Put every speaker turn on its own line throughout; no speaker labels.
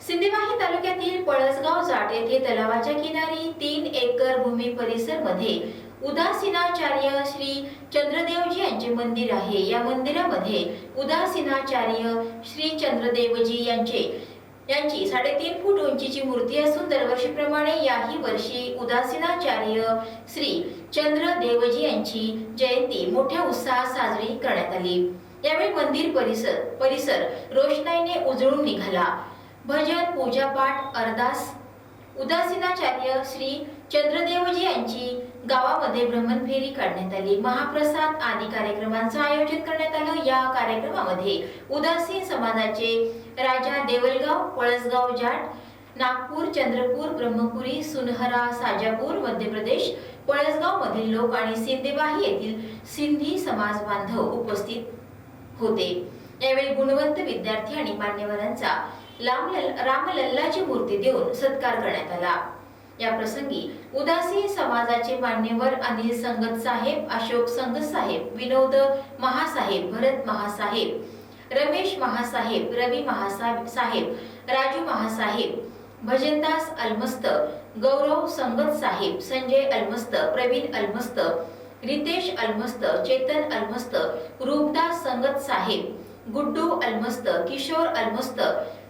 सिंदेवाही तालुक्यातील पळसगाव जाट येथे तलावाच्या किनारी 3 एकर भूमी परिसर मध्ये उदासीनाचार्य श्री चंद्रदेवजी यांचे मंदिर आहे। या मंदिरामध्ये उदासीनाचार्य श्री चंद्रदेवजी यांची 3.5 फूट उंचीची मूर्ती असून दरवर्षीप्रमाणे याही वर्षी उदासीनाचार्य श्री चंद्रदेवजी यांची जयंती मोठ्या उत्साहात साजरी करण्यात आली। यावेळी मंदिर परिसर रोषणाईने उजळून निघाला। भजन, पूजापाठ, अरदास, उदासीनाचार्य श्री चंद्रदेवजी यांची गावामध्ये भ्रमणफेरी काढण्यात आली। महाप्रसाद आदी कार्यक्रमांचं आयोजन करण्यात आलं। या कार्यक्रमामध्ये उदासीन समाजाचे राजा देवलगाव, पळसगाव जाट, नागपूर, चंद्रपूर, ब्रह्मपुरी, सुनहरा, साजापूर, मध्य प्रदेश, पळसगाव मधील लोक आणि सिंदेवाही येथील सिंधी समाज बांधव उपस्थित होते। यावेळी गुणवंत विद्यार्थी आणि मान्यवरांचा रामलल्लाची मूर्ती देऊन सत्कार करण्यात आला। या प्रसंगी उदासी समाजाचे मान्यवर अनिल संगत साहेब, अशोक संगत साहेब, विनोद महासाहेब, भरत महासाहेब, रमेश महासाहेब, रवी महासाहेब, राजू महासाहेब, भजनदास अलमस्त, गौरव संगत साहेब, संजय अलमस्त, प्रवीण अलमस्त, रितेश अलमस्त, चेतन अलमस्त, रूपदास संगत साहेब, गुड्डू अलमस्त, किशोर अलमस्त,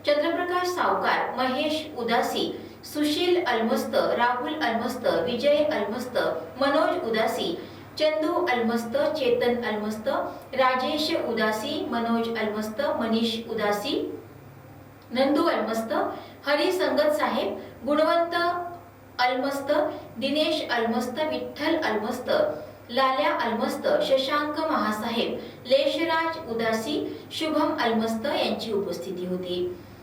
चंद्रप्रकाश सावकार, महेश उदासी, सुशील अलमस्त, राहुल अलमस्त, विजय अलमस्त, मनोज उदासी, चंदू अलमस्त, चेतन अलमस्त, राजेश उदासी, मनोज अलमस्त, मनीष उदासी, नंदू अलमस्त, हरी संगत साहेब, गुणवंत अलमस्त, दिनेश अलमस्त, विठ्ठल अलमस्त, लाल्या अलमस्त, शशांक महासाहेब, लेशराज उदासी, शुभम अलमस्त यांची उपस्थिती होती।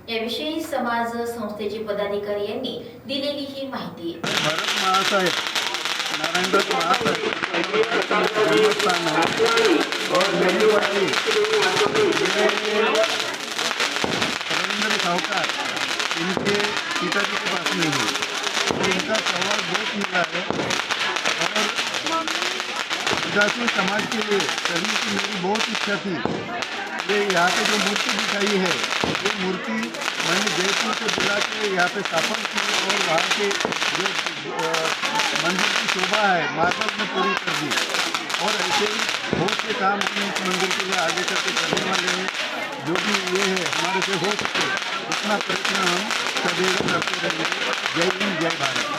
याविषयी समाज संस्थेचे पदाधिकारी यांनी दिलेली ही माहिती।
भरत महासाहेब, नारायणदास महासाहेब और मेरीवाली रविंद्र सावकार इनके पिताजी के पास में है। तो इनका सहवास बहुत मिला है और उदासी समाज के लिए करने की मेरी बहुत इच्छा थी। ये यहाँ पे जो मूर्ति दिखाई है, ये मूर्ति मैंने जयपुर से बुला के यहाँ पे स्थापन की और वहाँ के जो मंदिर की शोभा है मार्बल में पूरी कर दी। और ऐसे ही बहुत से काम हम इस मंदिर के लिए आगे करके करने वाले हैं। जो भी ये है हमारे से हो सके उतना प्रयत्न हम सदैव करते रहेंगे। जय हिंद, जय भारत।